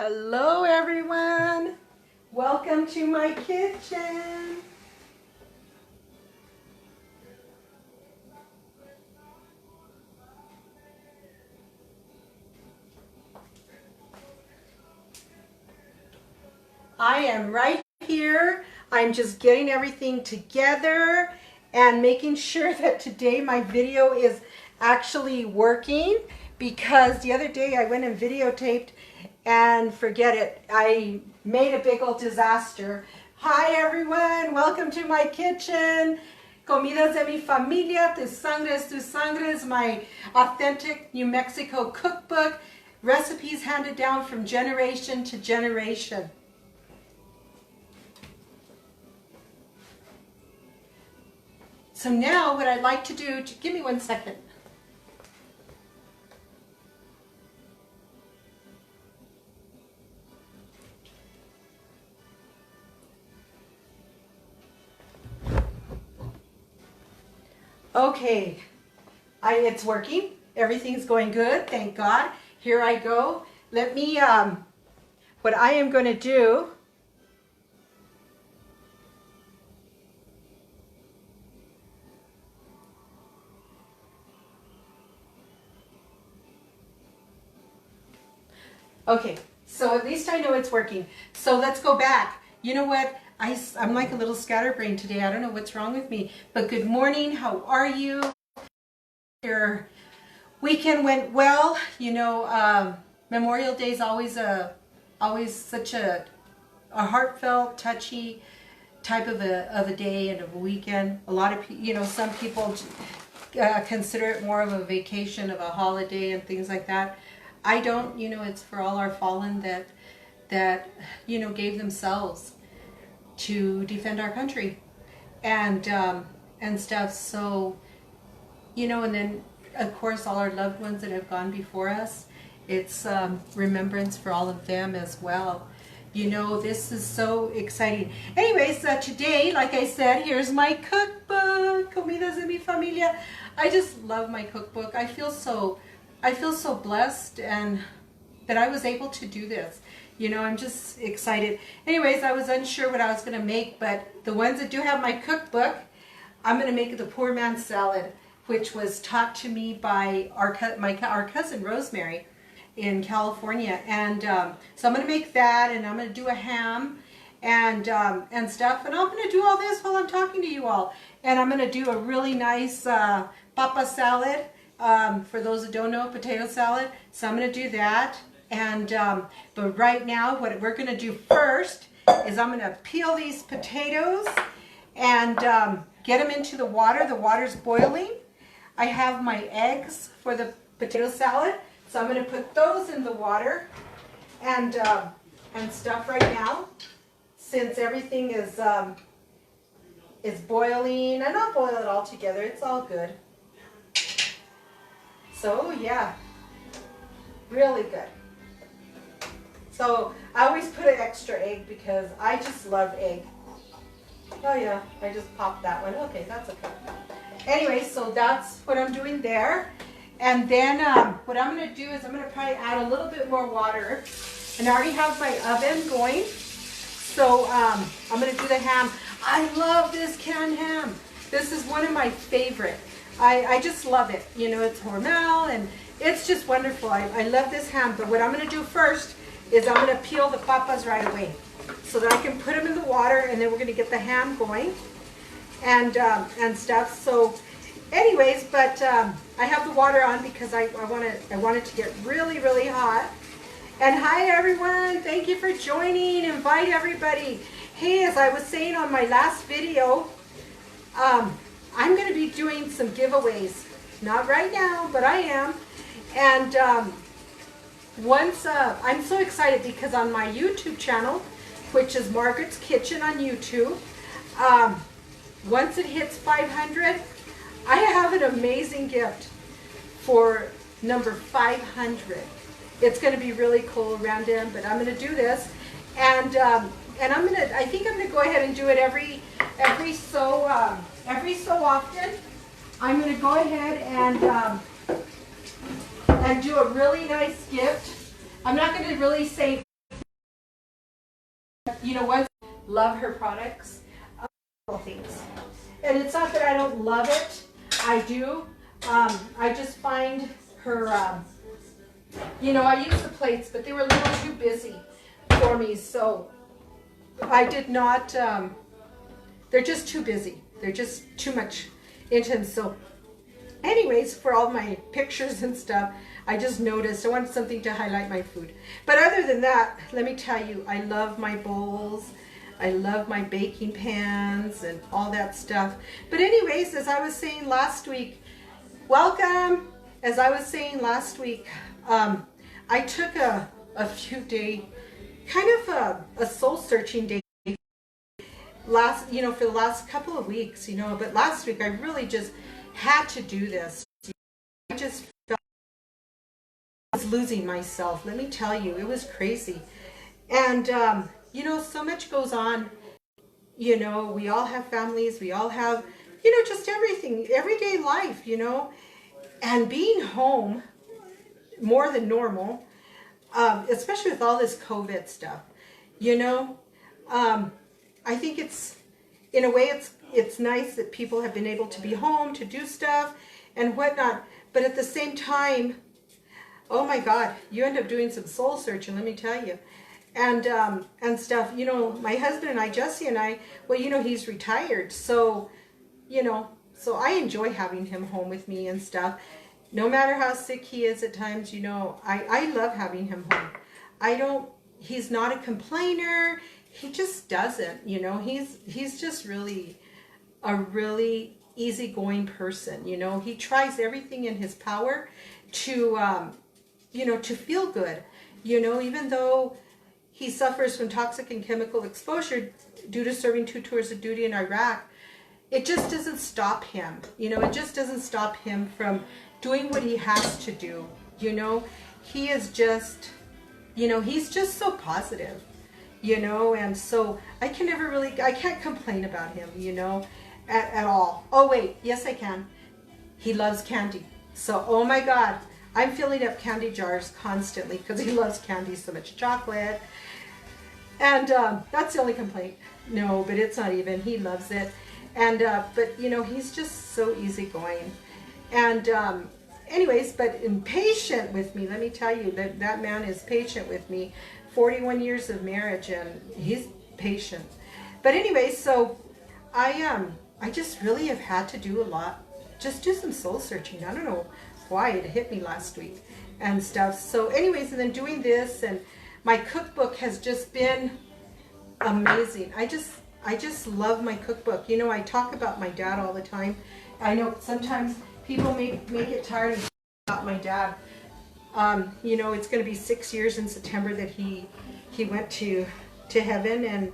Hello everyone, welcome to my kitchen. I am right here. I'm just getting everything together and making sure that today my video is actually working, because the other day I went and videotaped and forget it, I made a big old disaster. Hi everyone, welcome to my kitchen. Comidas de mi familia, Tu Sangre es Tu Sangre is my authentic New Mexico cookbook. Recipes handed down from generation to generation. So now what I'd like to do, give me 1 second. Okay, it's working. Everything's going good, thank God. Here I go. Let me, what I am going to do, okay, so at least I know it's working. So let's go back. You know what? I'm like a little scatterbrained today. I don't know what's wrong with me. But good morning. How are you? Your weekend went well. You know, Memorial Day is always such a heartfelt, touchy type of a day and of a weekend. A lot of, you know, some people consider it more of a vacation, of a holiday and things like that. I don't. You know, it's for all our fallen that you know, gave themselves to defend our country and stuff. So, you know, and then of course all our loved ones that have gone before us, it's remembrance for all of them as well. You know, this is so exciting. Anyways, today, like I said, here's my cookbook, Comidas de mi Familia. I just love my cookbook. I feel so blessed and that I was able to do this. You know, I'm just excited. Anyways, I was unsure what I was going to make, but the ones that do have my cookbook, I'm going to make the poor man's salad, which was taught to me by our cousin Rosemary in California. And so I'm going to make that, and I'm going to do a ham and stuff. And I'm going to do all this while I'm talking to you all. And I'm going to do a really nice papa salad. For those that don't know, potato salad. So I'm going to do that. And but right now, what we're going to do first is I'm going to peel these potatoes and get them into the water. The water's boiling. I have my eggs for the potato salad, so I'm going to put those in the water and stuff right now, since everything is boiling. And I'll boil it all together. It's all good. So yeah, really good. So I always put an extra egg because I just love egg. Oh yeah, I just popped that one. Okay, that's okay. Anyway, so that's what I'm doing there. And then what I'm going to do is I'm going to probably add a little bit more water. And I already have my oven going. So I'm going to do the ham. I love this canned ham. This is one of my favorite. I just love it. You know, it's Hormel and it's just wonderful. I love this ham. But what I'm going to do first is I'm going to peel the papas right away so that I can put them in the water, and then we're going to get the ham going and stuff. So anyways, but I have the water on because I want it to get really, really hot. And hi everyone, thank you for joining. Invite everybody. Hey, as I was saying on my last video, I'm going to be doing some giveaways. Not right now, but I am. And once I'm so excited because on my YouTube channel, which is Margaret's Kitchen on YouTube, once it hits 500, I have an amazing gift for number 500. It's going to be really cool, random, but I'm going to do this, and I think I'm going to go ahead and do it every so often. I'm going to go ahead and do a really nice gift. I'm not going to really say you know what? Love her products. Things. And it's not that I don't love it. I do. I just find her, you know, I used the plates, but they were a little too busy for me. So I did not, they're just too busy. They're just too much into them. So anyways, for all my pictures and stuff, I just noticed I wanted something to highlight my food. But other than that, let me tell you, I love my bowls. I love my baking pans and all that stuff. But anyways, as I was saying last week, welcome. As I was saying last week, I took a few day, kind of a soul searching day for the last couple of weeks, but last week I really just had to do this. I just felt I was losing myself. Let me tell you, it was crazy. And, so much goes on. We all have families. We all have, just everything, everyday life, and being home more than normal, especially with all this COVID stuff, I think in a way, it's nice that people have been able to be home to do stuff and whatnot. But at the same time, oh my God, you end up doing some soul searching, let me tell you, and stuff. My husband and I, Jesse and I, well, he's retired, so so I enjoy having him home with me and stuff. No matter how sick he is at times, I love having him home. He's not a complainer. He just doesn't, he's just really a really easygoing person. He tries everything in his power to, to feel good, even though he suffers from toxic and chemical exposure due to serving 2 tours of duty in Iraq. It just doesn't stop him, it just doesn't stop him from doing what he has to do. He is just, he's just so positive. And so I can't complain about him, at all. Oh wait, yes I can. He loves candy. So, oh my God, I'm filling up candy jars constantly because he loves candy, so much chocolate. And that's the only complaint. No, but it's not even, he loves it. And, but he's just so easygoing. And anyways, but patient with me, let me tell you, that man is patient with me. 41 years of marriage, and he's patient. But anyway, so I just really have had to do a lot, just do some soul searching. I don't know why it hit me last week and stuff. So anyways, and then doing this, and my cookbook has just been amazing. I just love my cookbook. I talk about my dad all the time. I know sometimes people may get tired of about my dad. It's going to be 6 years in September that he went to heaven, and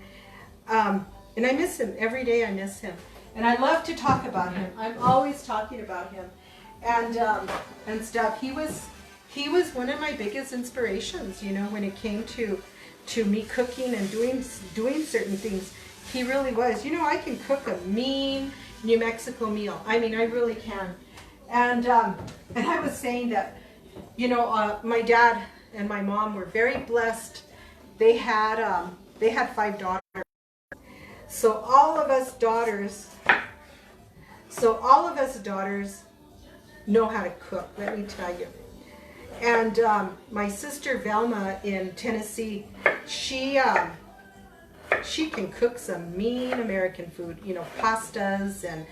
I miss him every day. I miss him, and I love to talk about him. I'm always talking about him, and stuff. He was one of my biggest inspirations. When it came to me cooking and doing certain things, he really was. I can cook a mean New Mexico meal. I mean, I really can, and I was saying that. My dad and my mom were very blessed. They had 5 daughters. So all of us daughters know how to cook, let me tell you. And my sister Velma in Tennessee, she can cook some mean American food, pastas and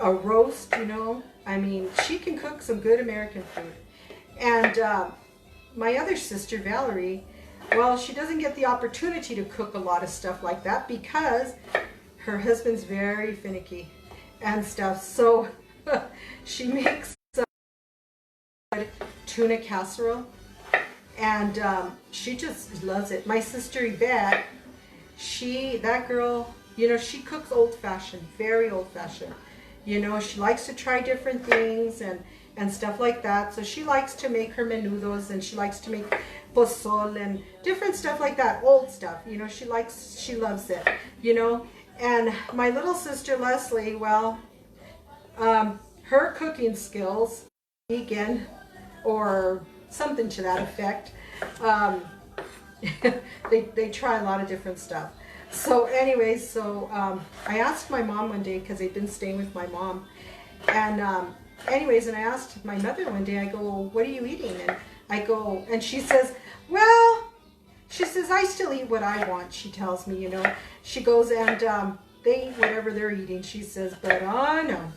a roast, I mean, she can cook some good American food. And my other sister, Valerie, well, she doesn't get the opportunity to cook a lot of stuff like that because her husband's very finicky and stuff. So she makes tuna casserole, and she just loves it. My sister Yvette, that girl, she cooks old-fashioned, very old-fashioned. She likes to try different things and stuff like that. So she likes to make her menudos, and she likes to make pozole and different stuff like that, old stuff. She loves it, And my little sister Leslie, well, her cooking skills, vegan or something to that effect, they try a lot of different stuff. So anyways, I asked my mom one day because they've been staying with my mom, and anyways, and I asked my mother one day. I go, well, "What are you eating?" And I go, and she says, "Well," she says, "I still eat what I want." She tells me, you know, she goes and they eat whatever they're eating. She says, "But oh no,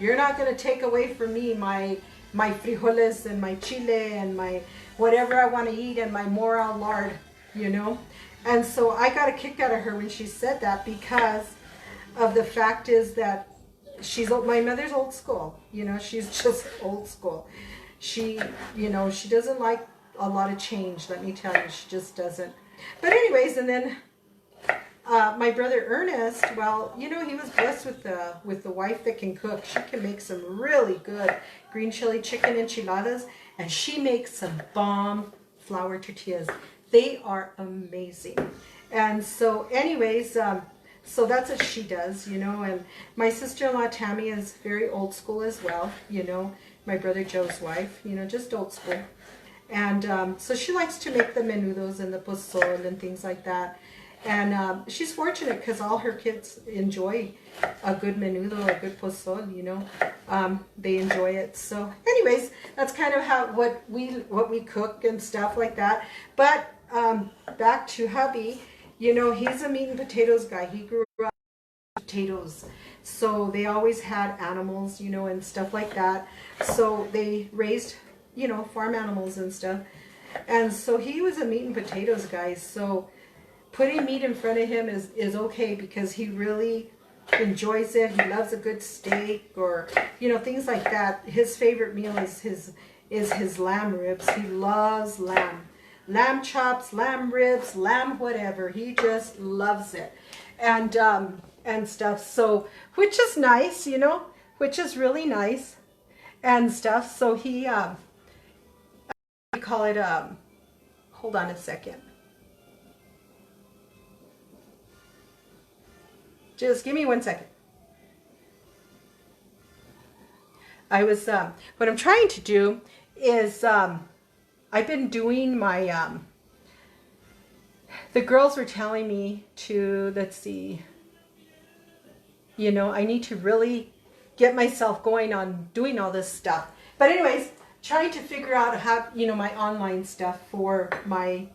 you're not going to take away from me my frijoles and my chile and my whatever I want to eat and my morel lard, you know." And so I got a kick out of her when she said that, because of the fact is that my mother's old school, you know, she's just old school. She, you know, she doesn't like a lot of change, let me tell you, she just doesn't. But anyways, and then my brother Ernest, well, you know, he was blessed with the wife that can cook. She can make some really good green chili chicken enchiladas, and she makes some bomb flour tortillas. They are amazing. And so anyways, so that's what she does, you know. And my sister-in-law Tammy is very old school as well, you know. My brother Joe's wife, you know, just old school. And so she likes to make the menudos and the pozole and things like that. And she's fortunate because all her kids enjoy a good menudo, a good pozole, you know. They enjoy it. So anyways, that's kind of what we cook and stuff like that. But back to hubby, you know, he's a meat and potatoes guy. He grew up with potatoes. So they always had animals, you know, and stuff like that. So they raised, you know, farm animals and stuff. And so he was a meat and potatoes guy. So putting meat in front of him is okay, because he really enjoys it. He loves a good steak, or, you know, things like that. His favorite meal is his lamb ribs. He loves lamb. Lamb chops, lamb ribs, lamb whatever. He just loves it. And stuff. So, which is nice, you know, which is really nice and stuff. So he, we call it, hold on a second. Just give me 1 second. What I'm trying to do is, I've been doing my, the girls were telling me to, let's see, you know, I need to really get myself going on doing all this stuff. But anyways, trying to figure out how, you know, my online stuff for my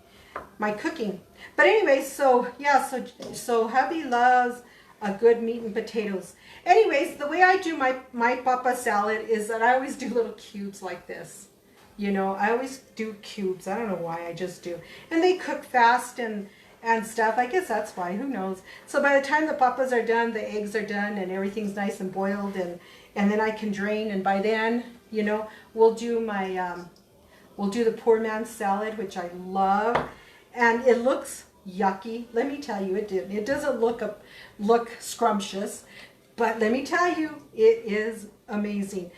cooking. But anyways, so yeah, so hubby loves a good meat and potatoes. Anyways, the way I do my papa salad is that I always do little cubes like this. You know, I always do cubes. I don't know why, I just do. And they cook fast and stuff. I guess that's why, who knows. So by the time the papas are done, the eggs are done, and everything's nice and boiled, and then I can drain, and by then, you know, we'll do the poor man's salad, which I love. And it looks yucky. Let me tell you, it doesn't look scrumptious, but let me tell you, it is amazing.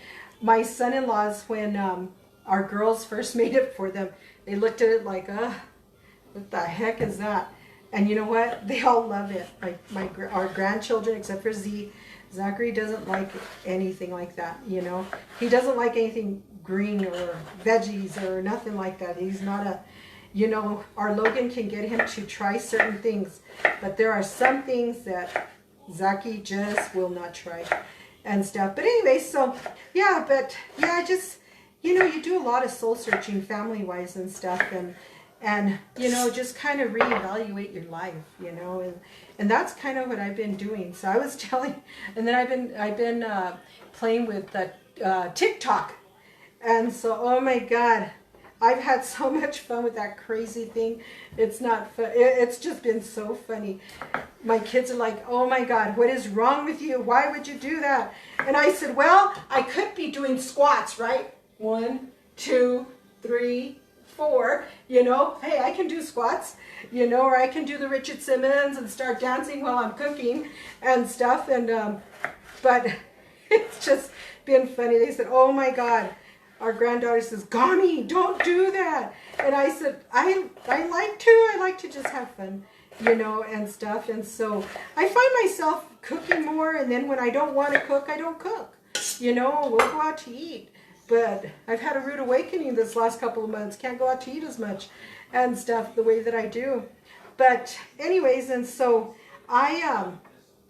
My son-in-laws, when our girls first made it for them, they looked at it like, what the heck is that? And you know what? They all love it. Like our grandchildren, except for Zachary doesn't like anything like that, you know. He doesn't like anything green or veggies or nothing like that. He's not a, you know, our Logan can get him to try certain things, but there are some things that Zachy just will not try and stuff. But anyway, so yeah, but yeah, just, you know, you do a lot of soul searching family-wise and stuff, and you know, just kind of reevaluate your life, you know, and that's kind of what I've been doing. So I was telling, and then I've been playing with TikTok, and so, oh my God, I've had so much fun with that crazy thing. It's not fun. It's just been so funny. My kids are like, oh my God, what is wrong with you? Why would you do that? And I said, well, I could be doing squats, right? 1, 2, 3, 4, you know, hey, I can do squats, you know, or I can do the Richard Simmons and start dancing while I'm cooking and stuff. And, but it's just been funny. They said, oh my God, our granddaughter says, Gami, don't do that. And I said, I like to just have fun, you know, and stuff. And so I find myself cooking more. And then when I don't want to cook, I don't cook, you know, we'll go out to eat. But I've had a rude awakening this last couple of months. Can't go out to eat as much and stuff the way that I do. But anyways, and so I,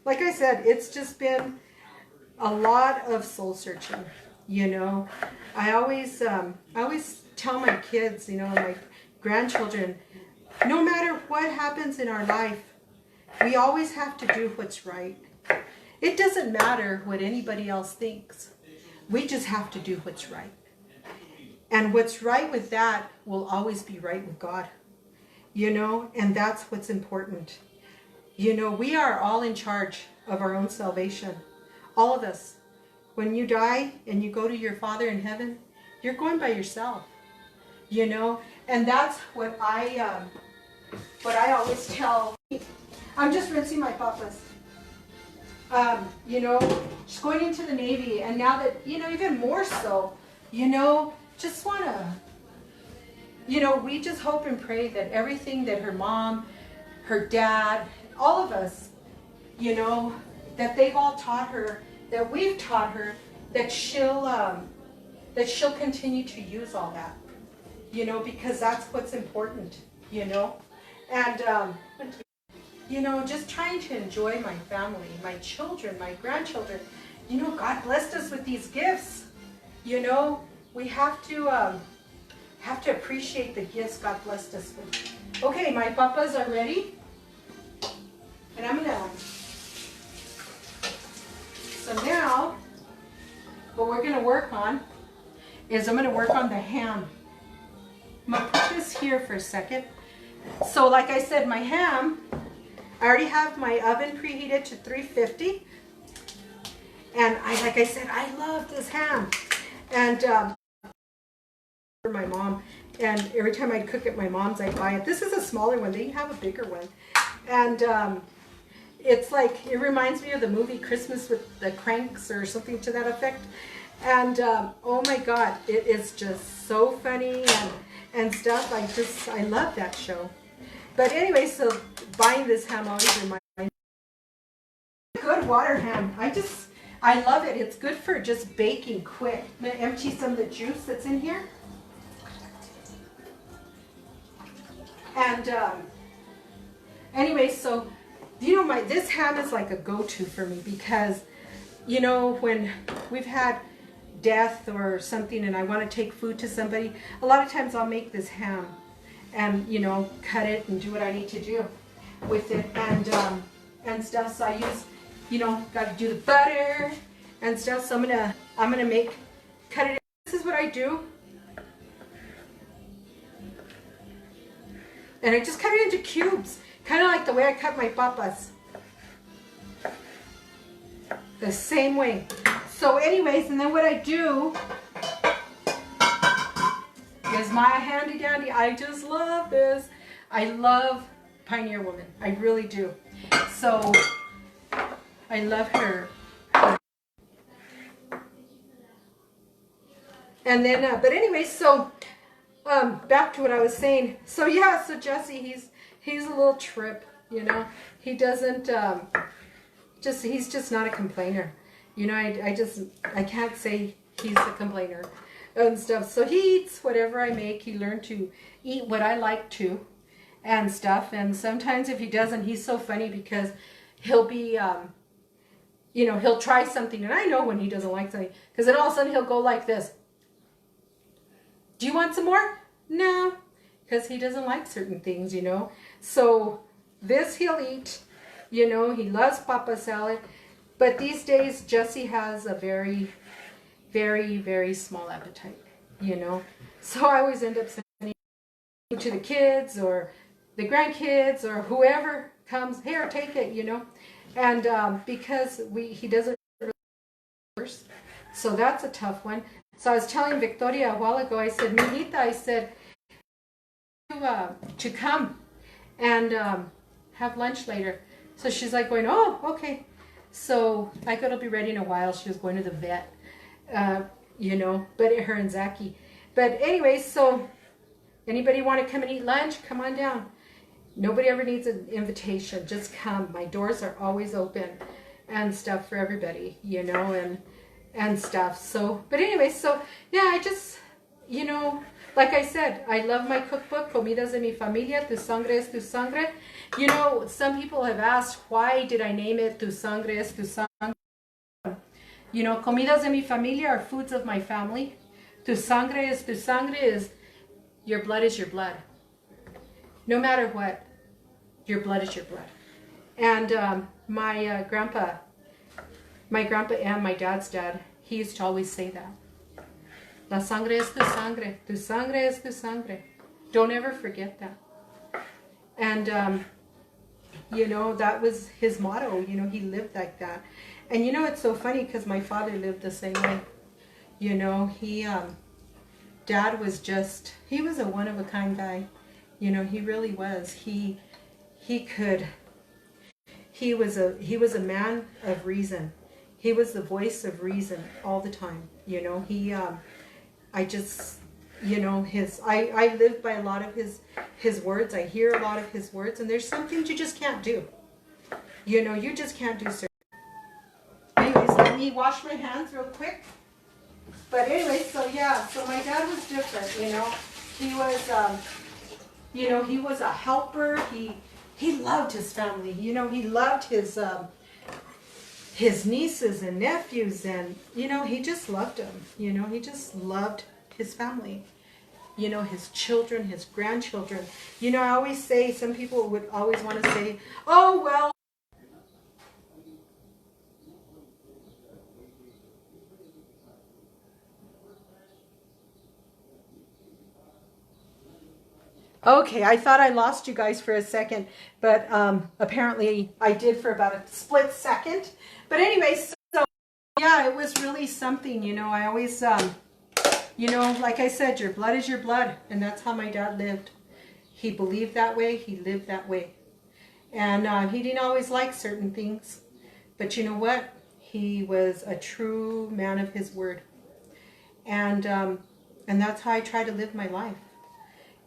like I said, it's just been a lot of soul searching, you know. I always tell my kids, you know, my grandchildren, no matter what happens in our life, we always have to do what's right. It doesn't matter what anybody else thinks. We just have to do what's right. And what's right with that will always be right with God. You know, and that's what's important. You know, we are all in charge of our own salvation. All of us. When you die and you go to your Father in heaven, you're going by yourself. You know, and that's what I always tell. I'm just rinsing my papas. You know, just going into the Navy, and now that, you know, even more so, you know, just want to, you know, we just hope and pray that everything that her mom, her dad, all of us, you know, that they've all taught her, that we've taught her, that she'll continue to use all that, you know, because that's what's important, you know. And, you know, just trying to enjoy my family, my children, my grandchildren. You know, God blessed us with these gifts. You know, we have to appreciate the gifts God blessed us with. Okay, my papas are ready. And I'm gonna, so now, what we're gonna work on is I'm gonna work on the ham. I'm gonna put this here for a second. So like I said, my ham, I already have my oven preheated to 350. And like I said, I love this ham. And for my mom, and every time I cook at my mom's, I buy it. This is a smaller one. They have a bigger one. And it's like, it reminds me of the movie Christmas with the Cranks or something to that effect. And oh my God, it is just so funny and stuff. I love that show. But anyway, so buying this ham always reminds me. Good water ham. I love it. It's good for just baking quick. I'm going to empty some of the juice that's in here. And anyway, so, you know, this ham is like a go-to for me because, you know, when we've had death or something and I want to take food to somebody, a lot of times I'll make this ham and, you know, cut it and do what I need to do with it and stuff. So I use, you know, got to do the butter and stuff. So I'm gonna cut it. This is what I do. And I just cut it into cubes, kind of like the way I cut my papas. The same way. So anyways, and then what I do is my handy dandy. I just love this. I love Pioneer Woman. I really do. So I love her. And then, but anyway, so back to what I was saying. So yeah, so Jesse, he's a little trip, you know. He doesn't he's just not a complainer. You know, I can't say he's a complainer and stuff. So he eats whatever I make. He learned to eat what I like to and stuff. And sometimes if he doesn't, he's so funny because he'll be, you know, he'll try something. And I know when he doesn't like something because then all of a sudden he'll go like this. Do you want some more? No, because he doesn't like certain things, you know. So this he'll eat, you know. He loves papa salad. But these days, Jesse has a very, very, very small appetite, you know. So I always end up sending to the kids or the grandkids or whoever comes, here, take it, you know. And because he doesn't really, so that's a tough one. So I was telling Victoria a while ago, I said, Mijita, I said, to come and have lunch later. So she's like going, oh, okay. So I thought it'll be ready in a while. She was going to the vet, you know, but her and Zachy. But anyway, so anybody want to come and eat lunch? Come on down. Nobody ever needs an invitation. Just come. My doors are always open and stuff for everybody, you know, and stuff. So, but anyway, so yeah, I just, you know, Like I said, I love my cookbook, Comidas de mi Familia, Tu Sangre es Tu Sangre. You know, some people have asked, why did I name it Tu Sangre es Tu Sangre? You know, Comidas de mi Familia are foods of my family. Tu Sangre es Tu Sangre is your blood is your blood. No matter what, your blood is your blood. And my grandpa and my dad's dad, he used to always say that. La sangre es tu sangre es tu sangre. Don't ever forget that. And, you know, that was his motto. You know, he lived like that. And, you know, it's so funny because my father lived the same way. You know, Dad was just, he was a one-of-a-kind guy. You know, he really was. He was a man of reason. He was the voice of reason all the time. You know, you know, I live by a lot of his words. I hear a lot of his words, and there's some things you just can't do. You know, you just can't do certain. Anyways, let me wash my hands real quick. But anyway, so yeah, so my dad was different, you know. He was, you know, he was a helper. He loved his family. You know, he loved his nieces and nephews, and, you know, he just loved them. You know, he just loved his family. You know, his children, his grandchildren. You know, I always say, some people would always want to say, oh, well, okay, I thought I lost you guys for a second, but apparently I did for about a split second. But anyway, so yeah, it was really something, you know. I always, you know, like I said, your blood is your blood, and that's how my dad lived. He believed that way, he lived that way. And he didn't always like certain things, but you know what? He was a true man of his word. And that's how I try to live my life.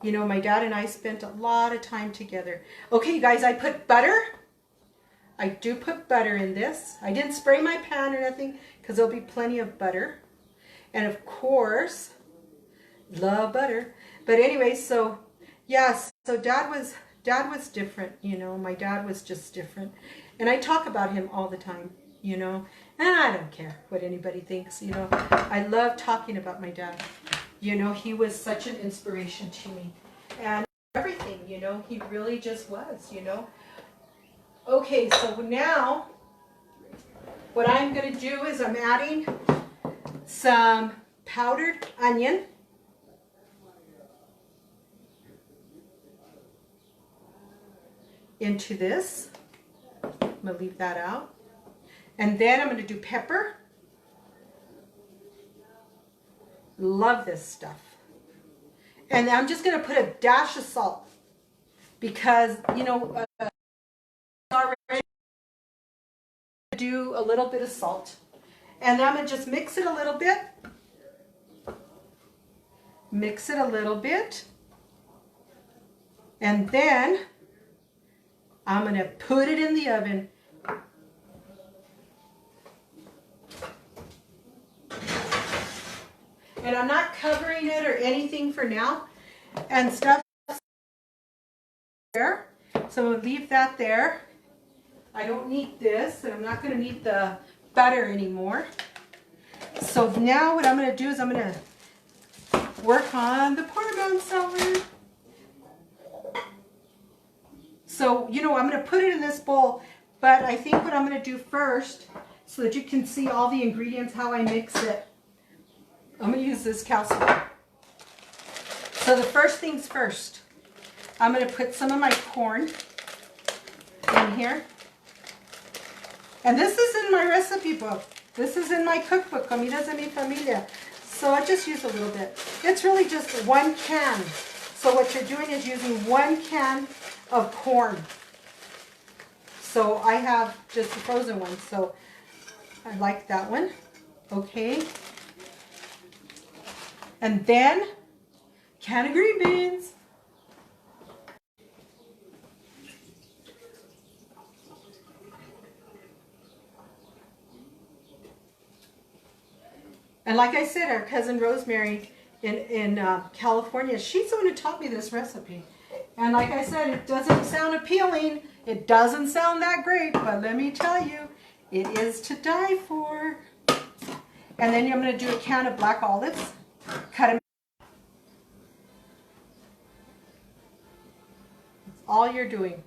You know, my dad and I spent a lot of time together. Okay, you guys, I put butter. I do put butter in this. I didn't spray my pan or nothing because there'll be plenty of butter. And of course, love butter. But anyway, so yes, so dad was different, you know. My dad was just different. And I talk about him all the time, you know. And I don't care what anybody thinks, you know. I love talking about my dad. You know, he was such an inspiration to me. And everything, you know, he really just was, you know. Okay, so now what I'm going to do is I'm adding some powdered onion. Into this. I'm going to leave that out. And then I'm going to do pepper. Love this stuff. And I'm just going to put a dash of salt because, you know, already do a little bit of salt. And I'm going to just mix it a little bit. Mix it a little bit. And then I'm going to put it in the oven. And I'm not covering it or anything for now. And stuff there. So I'm going to leave that there. I don't need this, and I'm not going to need the butter anymore. So now what I'm going to do is I'm going to work on the portobello salad. So, you know, I'm going to put it in this bowl, but I think what I'm going to do first, so that you can see all the ingredients, how I mix it, I'm going to use this casserole. So the first things first, I'm going to put some of my corn in here. And this is in my recipe book. This is in my cookbook, Comidas de mi Familia. So I just use a little bit. It's really just 1 can. So what you're doing is using 1 can of corn. So I have just the frozen one. So I like that one. Okay. And then, can of green beans. And like I said, our cousin Rosemary in California. She's the one who taught me this recipe. And like I said, it doesn't sound appealing. It doesn't sound that great, but let me tell you, it is to die for. And then I'm going to do a can of black olives. Cut them. That's all you're doing.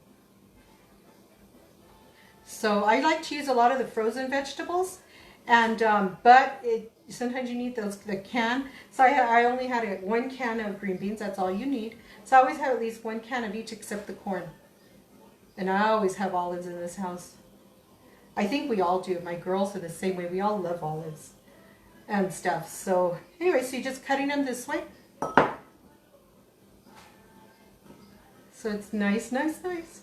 So I like to use a lot of the frozen vegetables, and but sometimes you need the can. So I only had 1 can of green beans. That's all you need. So I always have at least 1 can of each except the corn. And I always have olives in this house. I think we all do. My girls are the same way. We all love olives and stuff. So anyway, so you're just cutting them this way. So it's nice, nice, nice.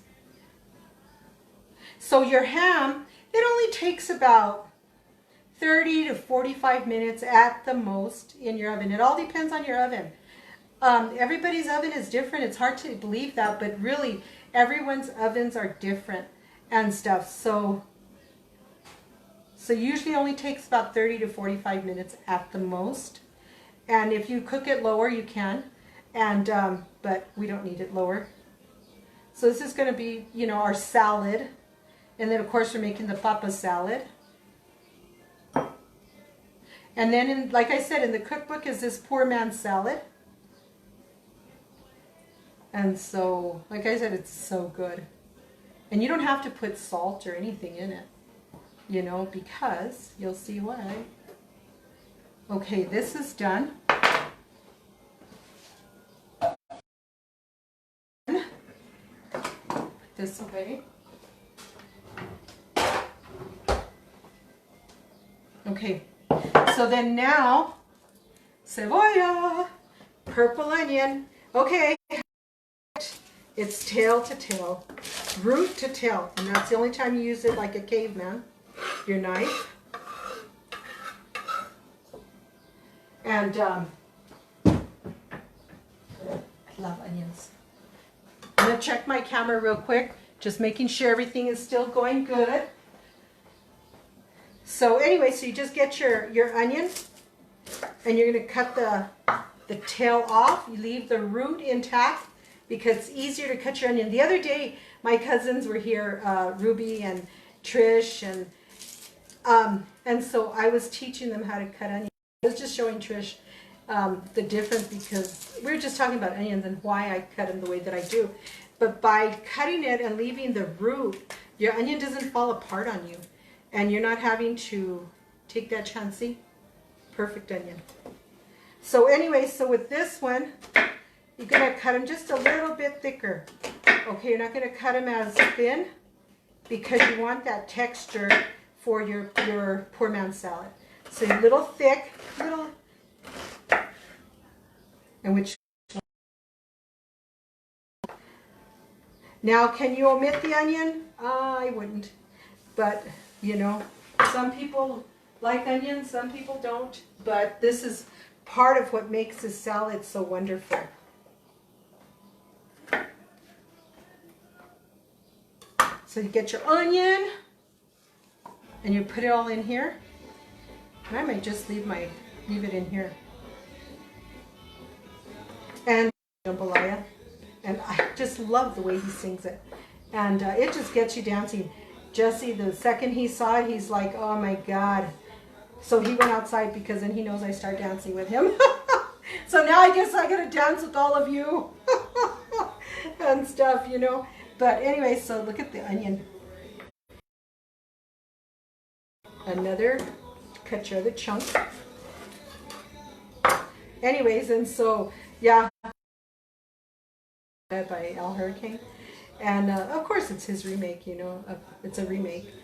So your ham, it only takes about 30 to 45 minutes at the most in your oven. It all depends on your oven. Everybody's oven is different. It's hard to believe that, but really everyone's ovens are different and stuff. So usually only takes about 30 to 45 minutes at the most. And if you cook it lower, you can. And but we don't need it lower. So this is going to be, you know, our salad. And then, of course, we're making the papa salad. And then, like I said, in the cookbook is this poor man's salad. And so, like I said, it's so good. And you don't have to put salt or anything in it, you know, because you'll see why. Okay, this is done. Put this away. Okay, so then now, cebolla, purple onion. Okay, it's tail to tail, root to tail, and that's the only time you use it like a caveman, your knife. And I love onions. I'm going to check my camera real quick, just making sure everything is still going good. So anyway, so you just get your onion, and you're going to cut the tail off. You leave the root intact because it's easier to cut your onion. The other day, my cousins were here, Ruby and Trish, and so I was teaching them how to cut onions. I was just showing Trish the difference because we were just talking about onions and why I cut them the way that I do. But by cutting it and leaving the root, your onion doesn't fall apart on you. And you're not having to take that chance. See? Perfect onion. So anyway, so with this one, you're going to cut them just a little bit thicker. Okay, you're not going to cut them as thin because you want that texture for your poor man's salad. So a little thick, little, and which. Now, can you omit the onion? I wouldn't, but you know, some people like onions, some people don't, but this is part of what makes this salad so wonderful. So you get your onion, and you put it all in here. And I might just leave it in here. And jambalaya, and I just love the way he sings it, and it just gets you dancing. Jesse, the second he saw it, he's like, oh my God. So he went outside because then he knows I start dancing with him. So now I guess I gotta dance with all of you and stuff, you know. But anyway, so look at the onion. Another, cut your other chunk. Anyways, and so, yeah. By Al Hurricane. And of course it's his remake, you know, it's a remake,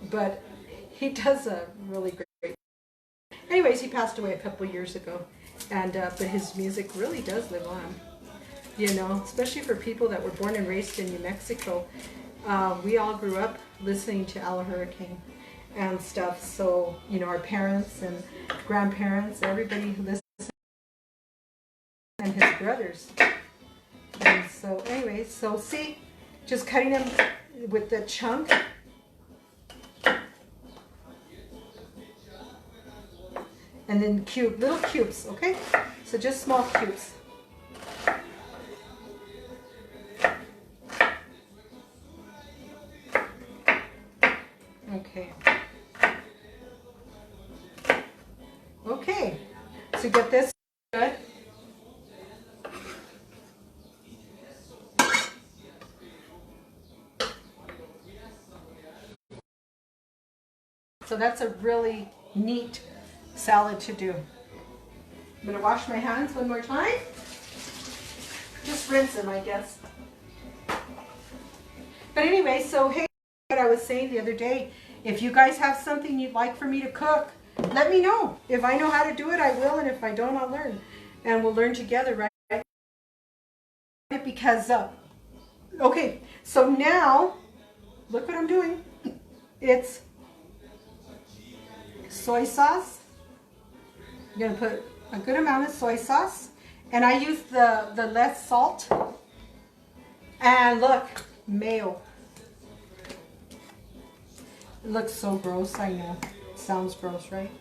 but he does a really great. Anyways, he passed away a couple years ago, and but his music really does live on, you know, especially for people that were born and raised in New Mexico. We all grew up listening to Al Hurricane and stuff, so, you know, our parents and grandparents, everybody who listened, and his brothers. And so anyways, so see, just cutting them with the chunk. And then little cubes, okay? So just small cubes. Okay. Okay, so get this good. So that's a really neat salad to do. I'm gonna wash my hands one more time. Just rinse them, I guess. But anyway, so hey, what I was saying the other day, if you guys have something you'd like for me to cook, let me know. If I know how to do it, I will, and if I don't, I'll learn. And we'll learn together, right? Because, okay, so now, look what I'm doing. It's soy sauce. I'm gonna put a good amount of soy sauce. And I use the less salt. And look, mayo. It looks so gross, I know. It sounds gross, right?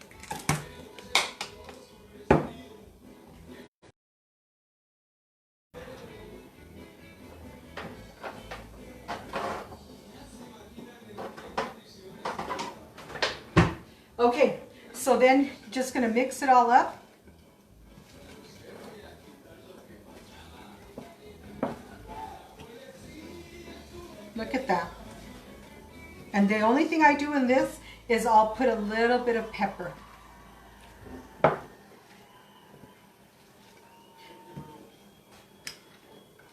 Okay, so then just gonna mix it all up. Look at that. And the only thing I do in this is I'll put a little bit of pepper.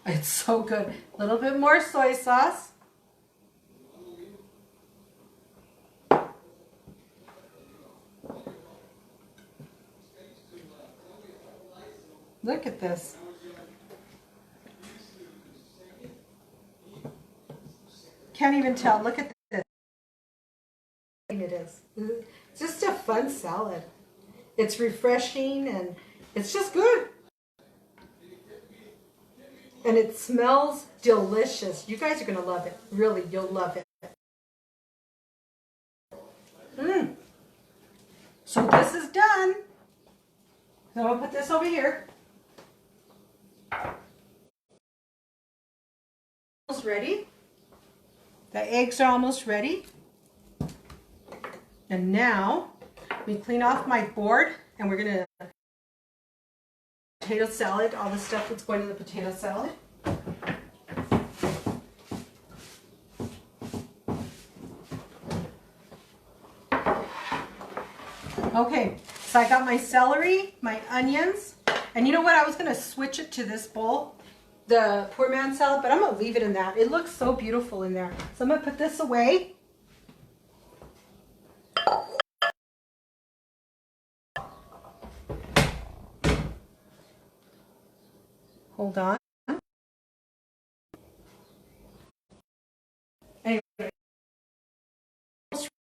It's so good. A little bit more soy sauce. Look at this. Can't even tell. Look at this. It is. It's just a fun salad. It's refreshing and it's just good. And it smells delicious. You guys are going to love it. Really, you'll love it. So this is done. So I'm going to put this over here. Almost ready. The eggs are almost ready. And now we clean off my board and we're going to potato salad, all the stuff that's going in the potato salad. Okay, so I got my celery, my onions, and you know what? I was going to switch it to this bowl, the poor man salad, but I'm going to leave it in that. It looks so beautiful in there. So I'm going to put this away. Hold on. Anyway.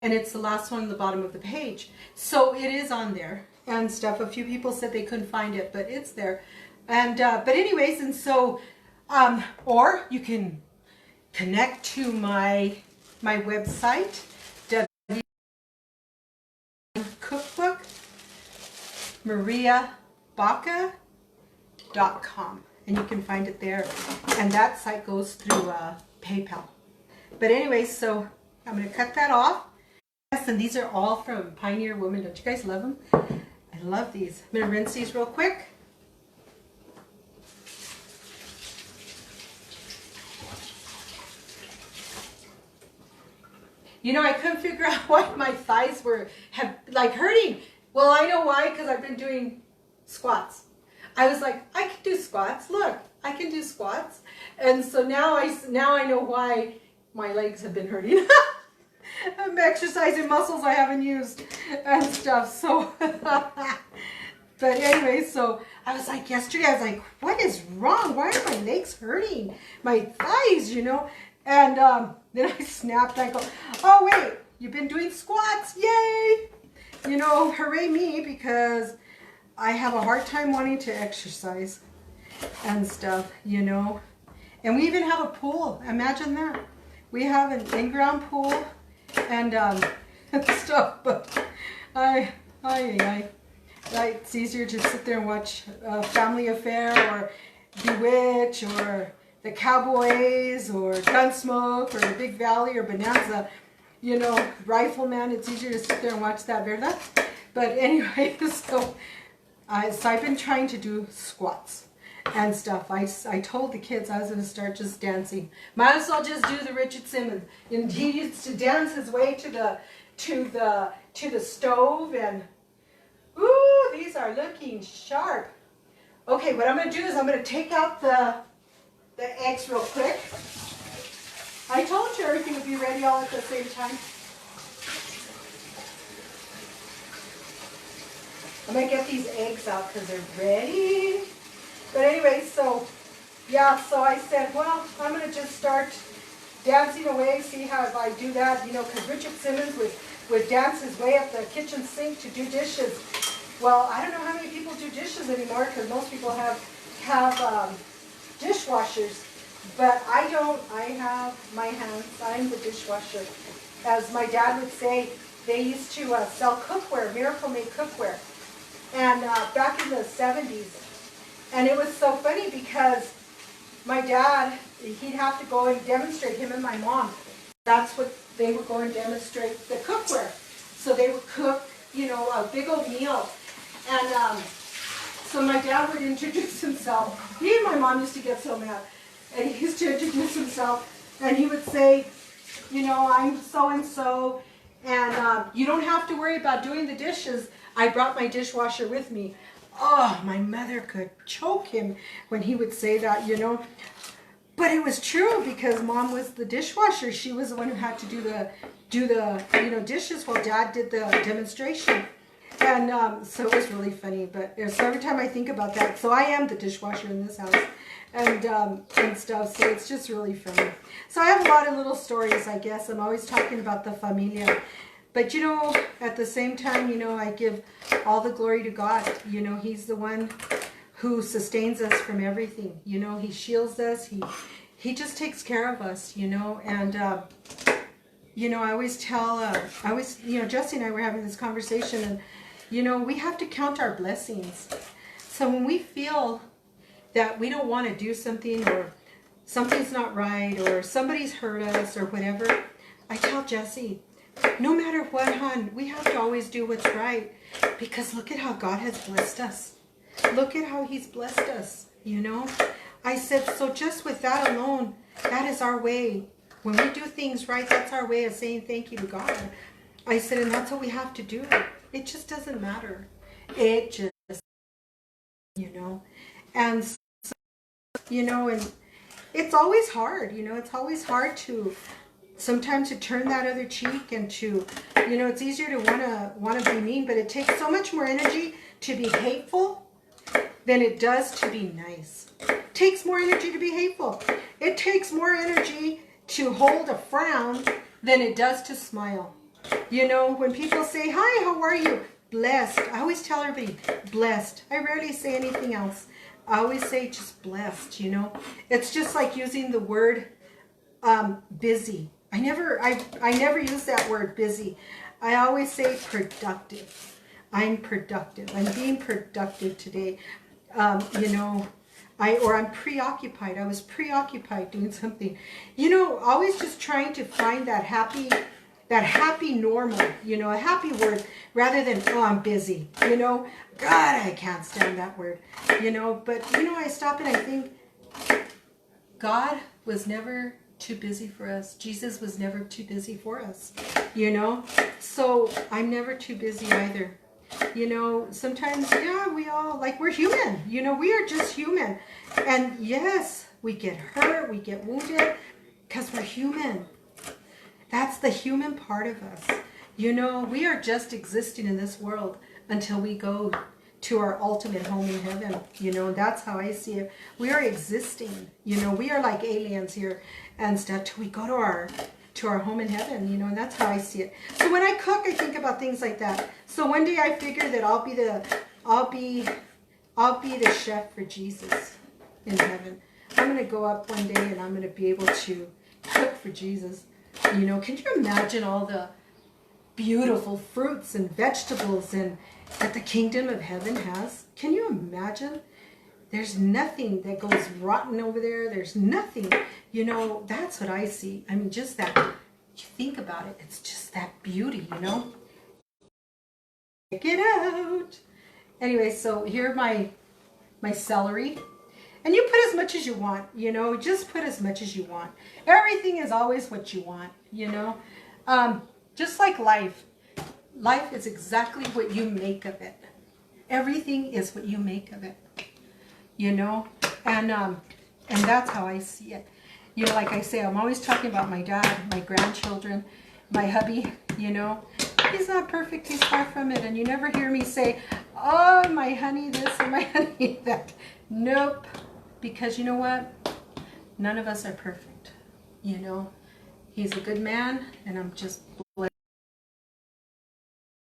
And it's the last one at the bottom of the page. So it is on there and stuff. A few people said they couldn't find it, but it's there. And but anyways, and so or you can connect to my website, cookbook, mariabaca.com, and you can find it there. And that site goes through PayPal. But anyways, so I'm going to cut that off. Yes, and these are all from Pioneer Woman. Don't you guys love them? I love these. I'm going to rinse these real quick. You know, I couldn't figure out why my thighs were like hurting. Well, I know why, because I've been doing squats. I was like, I can do squats. Look, I can do squats. And so now I know why my legs have been hurting. I'm exercising muscles I haven't used and stuff. So, but anyway, so I was like yesterday, I was like, what is wrong? Why are my legs hurting? My thighs, you know? And then I snapped. I go, oh, wait, you've been doing squats. Yay. You know, hooray me, because I have a hard time wanting to exercise and stuff, you know. And we even have a pool. Imagine that. We have an in-ground pool and stuff. But Like, it's easier to sit there and watch Family Affair or Bewitch or The Cowboys or Gunsmoke or The Big Valley or Bonanza. You know, Rifleman. It's easier to sit there and watch that, ¿verdad? But anyway, so I've been trying to do squats and stuff. I told the kids I was going to start just dancing. Might as well just do the Richard Simmons. And he used to dance his way to the stove, and ooh, these are looking sharp. Okay, what I'm going to do is I'm going to take out the eggs real quick. I told you everything would be ready all at the same time. I'm going to get these eggs out because they're ready. But anyway, so, yeah, so I said, well, I'm going to just start dancing away, see how if I do that, you know, because Richard Simmons would dance his way up the kitchen sink to do dishes. Well, I don't know how many people do dishes anymore because most people have dishwashers. But I don't. I have my hands. I'm the dishwasher. As my dad would say, they used to sell cookware, Miracle Made cookware, and back in the 70s. And it was so funny because my dad, he'd have to go and demonstrate, him and my mom. That's what they would go and demonstrate, the cookware. So they would cook, you know, a big old meal. And so my dad would introduce himself. He and my mom used to get so mad. And he used to introduce himself. And he would say, you know, I'm so-and-so. And you don't have to worry about doing the dishes. I brought my dishwasher with me. Oh, my mother could choke him when he would say that, you know. But it was true because Mom was the dishwasher. She was the one who had to do the you know, dishes while Dad did the demonstration. And so it was really funny. But so every time I think about that, so I am the dishwasher in this house and stuff. So it's just really funny. So I have a lot of little stories, I guess. I'm always talking about the familia. But, you know, at the same time, you know, I give all the glory to God. You know, He's the one who sustains us from everything. You know, He shields us. He just takes care of us, you know. And, you know, I always tell, you know, Jesse and I were having this conversation. And, you know, we have to count our blessings. So when we feel that we don't want to do something or something's not right or somebody's hurt us or whatever, I tell Jesse, no matter what, hon, we have to always do what's right because look at how God has blessed us. Look at how He's blessed us, you know. I said, so just with that alone, that is our way. When we do things right, that's our way of saying thank you to God. I said, and that's what we have to do. It just doesn't matter. It just, you know. And, so, you know, and it's always hard, you know. It's always hard to sometimes to turn that other cheek and to, you know, it's easier to want to be mean, but it takes so much more energy to be hateful than it does to be nice. It takes more energy to be hateful. It takes more energy to hold a frown than it does to smile. You know, when people say, hi, how are you? Blessed. I always tell everybody, blessed. I rarely say anything else. I always say just blessed, you know. It's just like using the word busy. I never use that word busy. I always say productive. I'm productive. I'm being productive today. You know, I'm preoccupied. I was preoccupied doing something. You know, always just trying to find that happy normal, you know, a happy word rather than, oh, I'm busy. You know, God, I can't stand that word. You know, but, you know, I stop and I think God was never too busy for us. Jesus was never too busy for us, you know. So I'm never too busy either. You know, sometimes, yeah, we all, like, we're human. You know, we are just human. And yes, we get hurt, we get wounded because we're human. That's the human part of us. You know, we are just existing in this world until we go to our ultimate home in heaven. You know, that's how I see it. We are existing. You know, we are like aliens here and stuff till we go to our home in heaven. You know, and that's how I see it. So when I cook, I think about things like that. So one day I figure that I'll be the chef for Jesus in heaven. I'm gonna go up one day and I'm gonna be able to cook for Jesus. You know, can you imagine all the beautiful fruits and vegetables and that the kingdom of heaven has. Can you imagine? There's nothing that goes rotten over there. There's nothing, you know, that's what I see. I mean, just that, you think about it, it's just that beauty, you know? Check it out. Anyway, so here my celery. And you put as much as you want, you know, just put as much as you want. Everything is always what you want, you know? Just like life. Life is exactly what you make of it. Everything is what you make of it. You know, and that's how I see it. You know, like I say, I'm always talking about my dad, my grandchildren, my hubby, you know. He's not perfect, he's far from it. And you never hear me say, oh, my honey this and my honey that. Nope. Because you know what? None of us are perfect. You know, he's a good man, and I'm just blessed.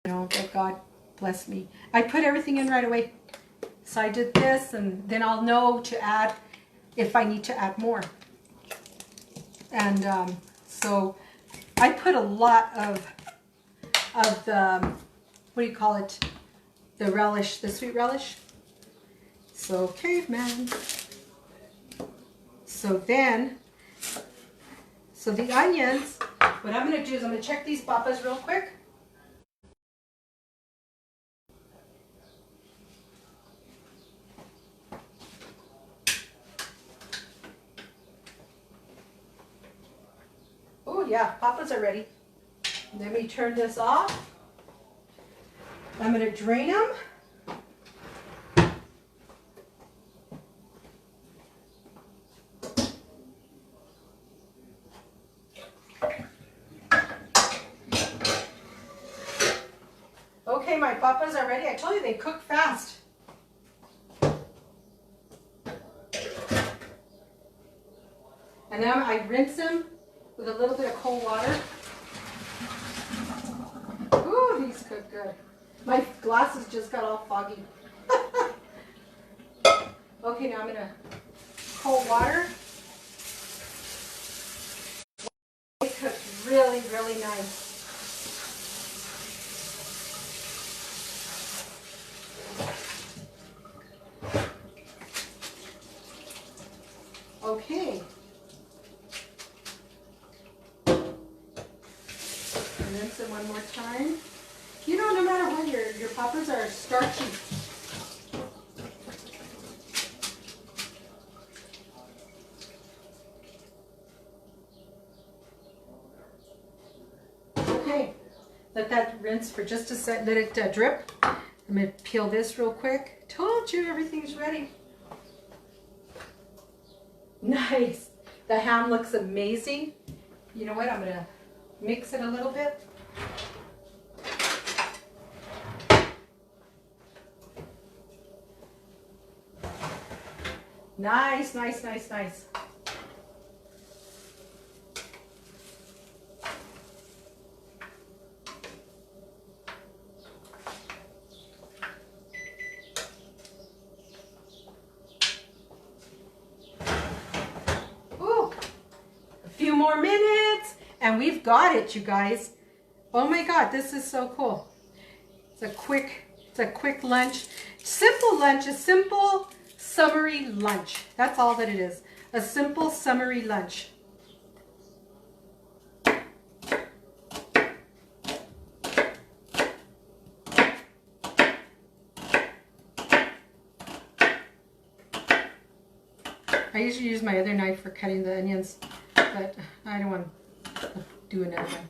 You know, that God bless me. I put everything in right away. So I did this, and then I'll know to add if I need to add more. And so I put a lot of the, what do you call it? The relish, the sweet relish. So caveman. So then, so the onions, what I'm going to do is I'm going to check these papas real quick. Oh yeah, papas are ready. Let me turn this off. I'm going to drain them. Okay, my papas are ready. I told you they cook fast. And then I rinse them with a little bit of cold water. Ooh, these cook good. My glasses just got all foggy. Okay, now I'm going to cold water. They cook really, really nice. Okay. Rinse it one more time. You know, no matter what, your papas are starchy. Okay, let that rinse for just a sec. Let it drip. I'm going to peel this real quick. Told you everything's ready. Nice. The ham looks amazing. You know what? I'm going to mix it a little bit. Nice, nice, nice, nice. Ooh, a few more minutes and we've got it, you guys. Oh my God, this is so cool. It's a quick lunch. Simple lunch, a simple summery lunch. That's all that it is. A simple summery lunch. I usually use my other knife for cutting the onions, but I don't want to do another one.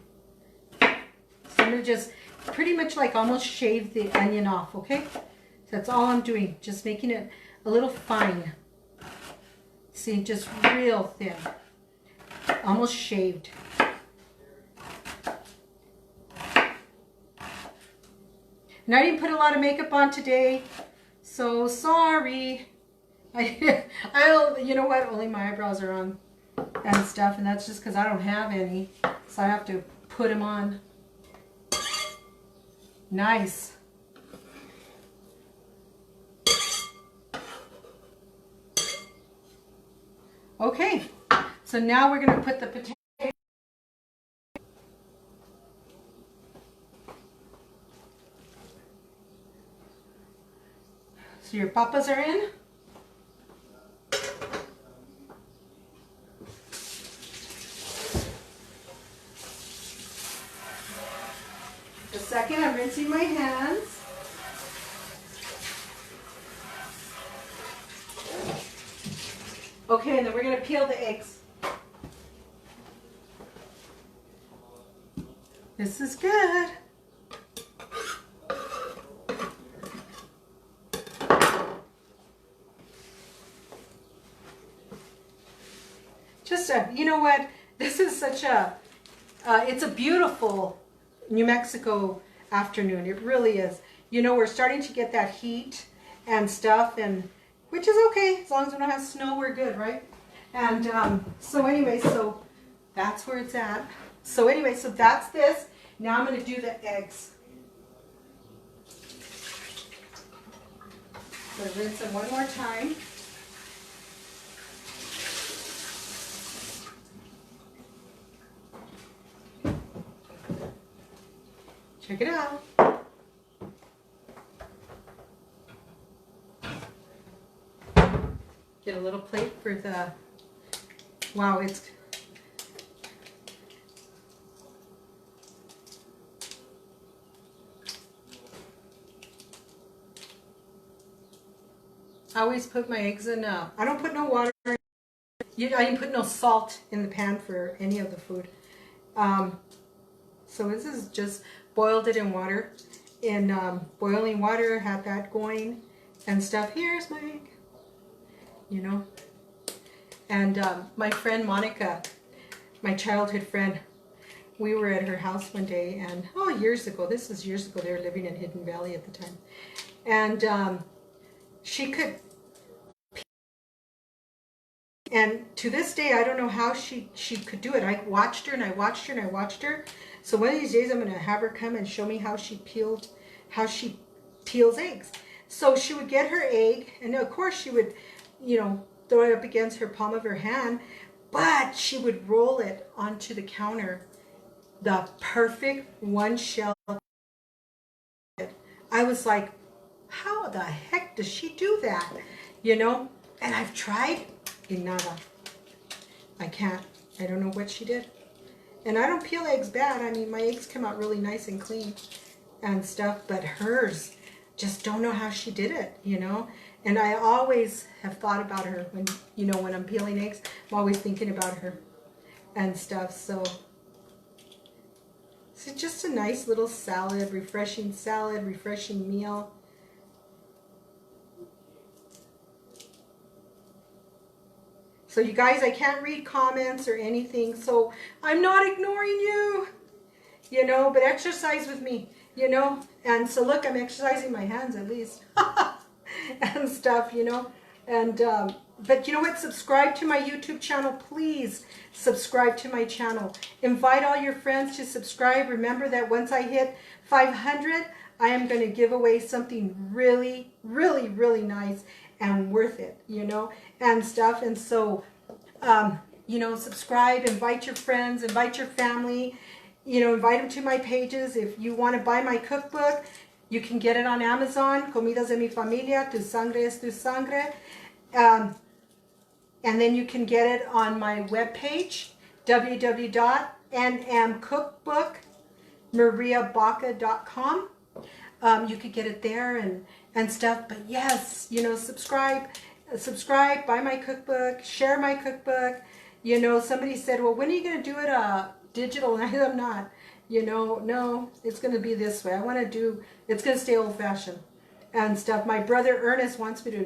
So I'm going to just pretty much like almost shave the onion off, okay? So that's all I'm doing, just making it a little fine. See, just real thin, almost shaved. And I didn't put a lot of makeup on today, so sorry. I'll, you know what, only my eyebrows are on and stuff, and that's just because I don't have any, so I have to put them on. Nice. Okay, so now we're going to put the potato. So your papas are in. A second, I'm rinsing my hands. Okay, and then we're going to peel the eggs. This is good. Just you know what? This is such a, it's a beautiful New Mexico afternoon. It really is. You know, we're starting to get that heat and stuff, and which is okay. As long as we don't have snow, we're good, right? And so anyway, so that's where it's at. So anyway, so that's this. Now I'm going to do the eggs. So rinse them one more time. Check it out. Get a little plate for the, wow, it's, I always put my eggs in, I don't put no water, I didn't put no salt in the pan for any of the food. So this is just boiled it in water, in boiling water, had that going and stuff. Here's my egg, you know. And my friend Monica, my childhood friend, we were at her house one day, and oh, years ago, this is years ago, they were living in Hidden Valley at the time. And she could, and to this day, I don't know how she could do it. I watched her and I watched her and I watched her. So one of these days I'm going to have her come and show me how she peels eggs. So she would get her egg, and of course she would, you know, throw it up against her palm of her hand, but she would roll it onto the counter. The perfect one shell. I was like, how the heck does she do that? You know, and I've tried, y nada. I can't. I don't know what she did. And I don't peel eggs bad. I mean, my eggs come out really nice and clean and stuff, but hers, just don't know how she did it, you know. And I always have thought about her when, you know, when I'm peeling eggs, I'm always thinking about her and stuff. So it's just a nice little salad, refreshing meal. So you guys, I can't read comments or anything, so I'm not ignoring you, you know, but exercise with me, you know. And so look, I'm exercising my hands at least and stuff, you know. And but you know what, subscribe to my YouTube channel. Please subscribe to my channel. Invite all your friends to subscribe. Remember that once I hit 500, I am going to give away something really, really, really nice and worth it, you know, and stuff. And so, you know, subscribe, invite your friends, invite your family, you know, invite them to my pages. If you want to buy my cookbook, you can get it on Amazon, Comidas de mi Familia, Tu Sangre es Tu Sangre. And then you can get it on my webpage, www.nmcookbookmariabaca.com. You could get it there and stuff. But yes, you know, subscribe, buy my cookbook, share my cookbook. You know, somebody said, well, when are you going to do it digital? And I'm not, you know, no, it's going to be this way. I want to do, it's going to stay old fashioned and stuff. My brother Ernest wants me to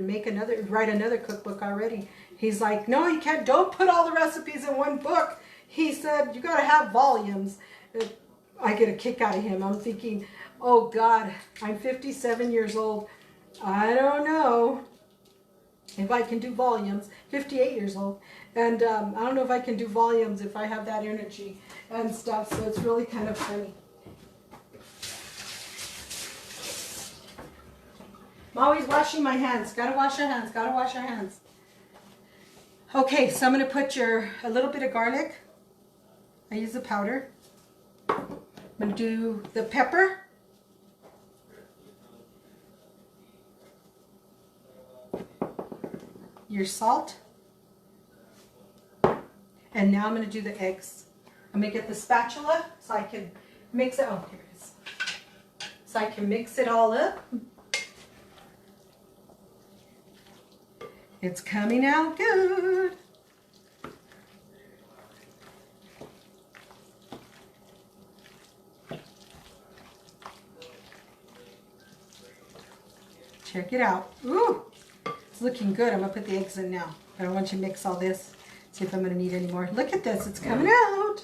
write another cookbook already. He's like, no, you can't, don't put all the recipes in one book. He said, you got to have volumes. I get a kick out of him. I'm thinking, oh God, I'm 57 years old. I don't know if I can do volumes. 58 years old. And I don't know if I can do volumes if I have that energy and stuff. So it's really kind of funny. I'm always washing my hands. Gotta wash our hands. Gotta wash our hands. Okay, so I'm going to put a little bit of garlic. I use the powder. I'm going to do the pepper. your salt. And now I'm going to do the eggs. I'm going to get the spatula so I can mix it. Oh, here it is. So I can mix it all up. It's coming out good. Check it out. Ooh, it's looking good. I'm going to put the eggs in now. I don't want you to mix all this. See if I'm going to need any more. Look at this. It's coming out.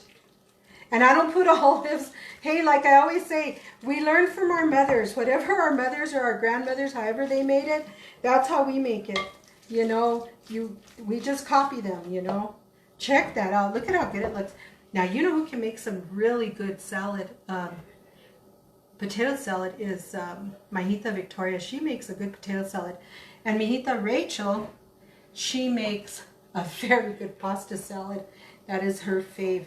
And I don't put olives. Hey, like I always say, we learn from our mothers. Whatever our mothers or our grandmothers, however they made it, that's how we make it. You know, we just copy them, you know. Check that out. Look at how good it looks. Now, you know who can make some really good salad, potato salad is Mahita Victoria. She makes a good potato salad. And Mahita Rachel, she makes a very good pasta salad. That is her fave,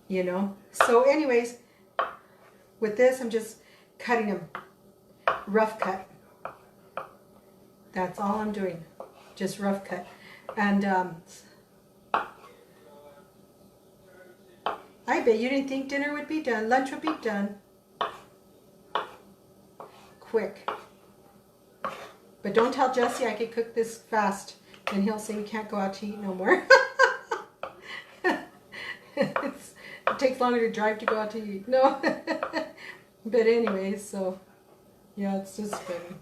you know. So anyways, with this, I'm just cutting them rough cut. That's all I'm doing, just rough cut. And I bet you didn't think dinner would be done, lunch would be done quick. But don't tell Jesse I could cook this fast, and he'll say we can't go out to eat no more. It takes longer to drive to go out to eat. No. But anyways, so yeah, it's just funny.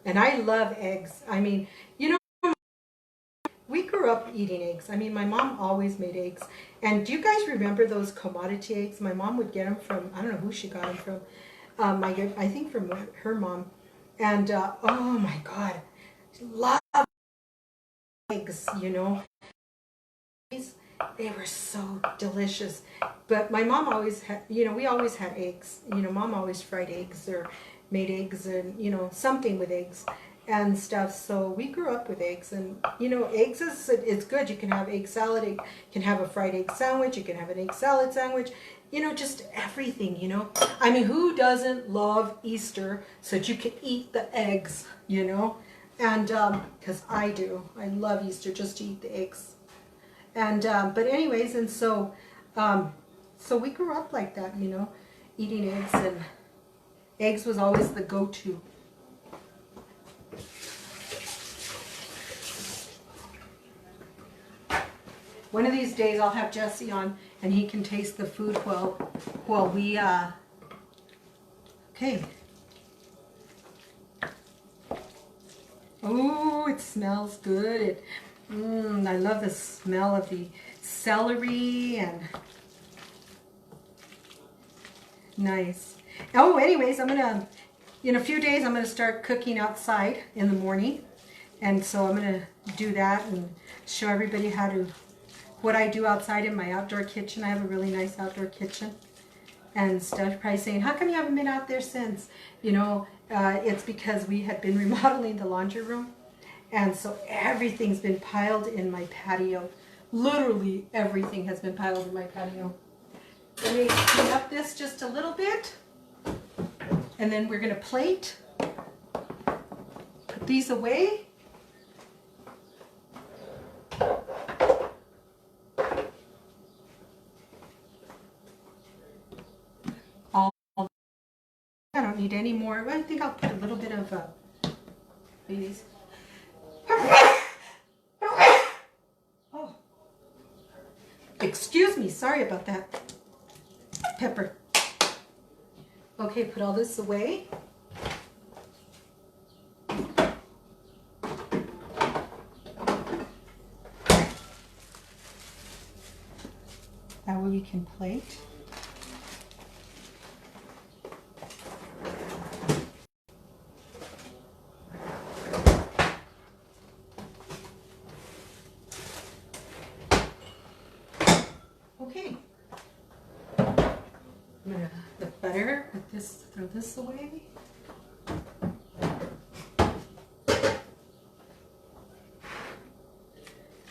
And I love eggs. I mean, you know, we grew up eating eggs. I mean, my mom always made eggs. And do you guys remember those commodity eggs? My mom would get them from, I don't know who she got them from. I think from her mom. And oh my God, love eggs, you know. They were so delicious. But my mom always had, you know, we always had eggs. You know, mom always fried eggs or made eggs and, you know, something with eggs and stuff. So we grew up with eggs. And, you know, eggs it's good. You can have egg salad. You can have a fried egg sandwich. You can have an egg salad sandwich. You know, just everything, you know. I mean, who doesn't love Easter so that you can eat the eggs, you know? And, because I do. I love Easter just to eat the eggs. And, but anyways, and so, so we grew up like that, you know, eating eggs, and eggs was always the go-to. One of these days I'll have Jesse on and he can taste the food while we, okay. Oh, it smells good. I love the smell of the celery and nice. Oh, anyways, I'm gonna, in a few days, I'm gonna start cooking outside in the morning. And so I'm gonna do that and show everybody what I do outside in my outdoor kitchen. I have a really nice outdoor kitchen and stuff. Probably saying, how come you haven't been out there since? You know, it's because we had been remodeling the laundry room. And so everything's been piled in my patio. Literally everything has been piled in my patio. Let me clean up this just a little bit. And then we're going to plate. Put these away. I don't need any more. I think I'll put a little bit of these. Oh, excuse me. Sorry about that. Pepper. Okay, put all this away. That way we can plate. Okay. I'm gonna the butter. Throw this away.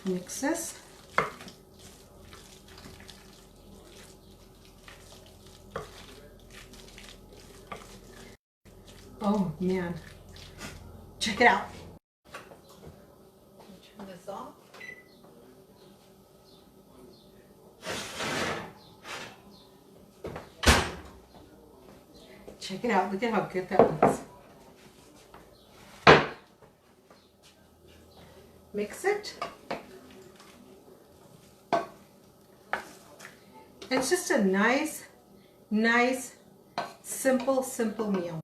Mix this. Oh man, Check it out. Turn this off. Check it out. Look at how good that looks. Mix it. It's just a nice, simple meal.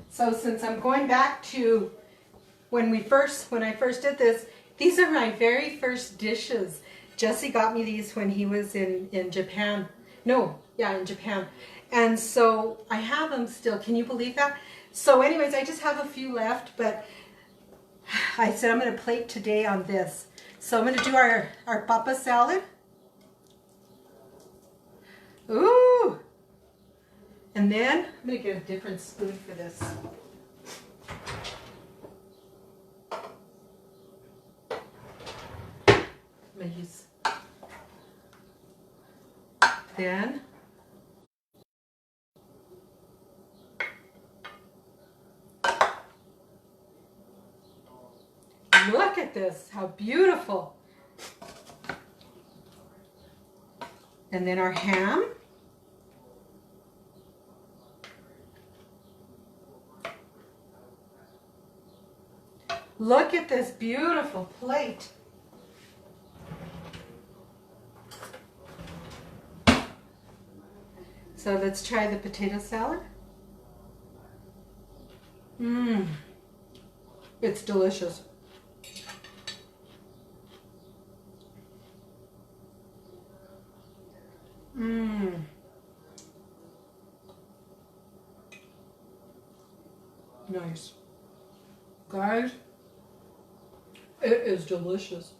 So since I'm going back to when I first did this, these are my very first dishes. Jesse got me these when he was in Japan. No, yeah, in Japan. And so I have them still. Can you believe that? So anyways, I just have a few left, but I said I'm going to plate today on this. So I'm going to do our papa salad. Ooh! And then I'm going to get a different spoon for this. I'm going to use. Then look at this, how beautiful. And then our ham. Look at this beautiful plate. So let's try the potato salad. Mmm, it's delicious. Mmm. Nice. Guys, it is delicious.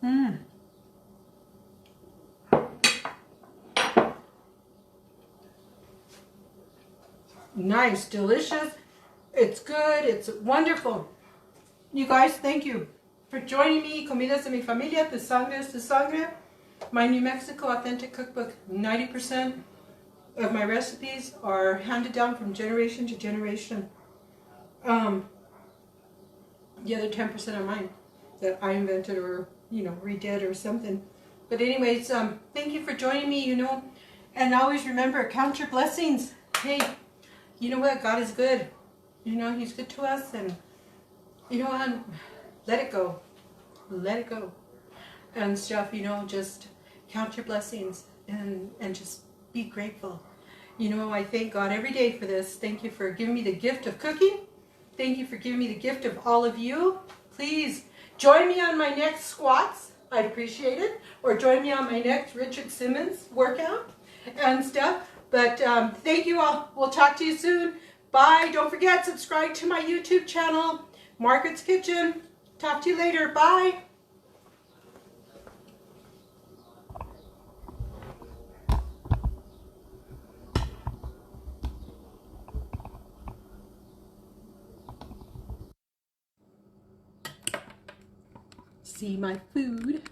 Mmm. Nice, delicious. It's good. It's wonderful. You guys, thank you for joining me. Comidas de mi familia, tu sangre es tu sangre. My New Mexico Authentic Cookbook. 90% of my recipes are handed down from generation to generation. The other 10% are mine that I invented or, redid or something. But anyways, thank you for joining me, and always remember, count your blessings. Hey, you know what? God is good. He's good to us, and, and let it go. Let it go. And stuff, just count your blessings and just be grateful. I thank God every day for this. Thank you for giving me the gift of cooking. Thank you for giving me the gift of all of you. Please join me on my next squats. I'd appreciate it. Or join me on my next Richard Simmons workout and stuff. But thank you all. We'll talk to you soon. Bye. Don't forget, subscribe to my YouTube channel, Margaret's Kitchen. Talk to you later. Bye. See my food.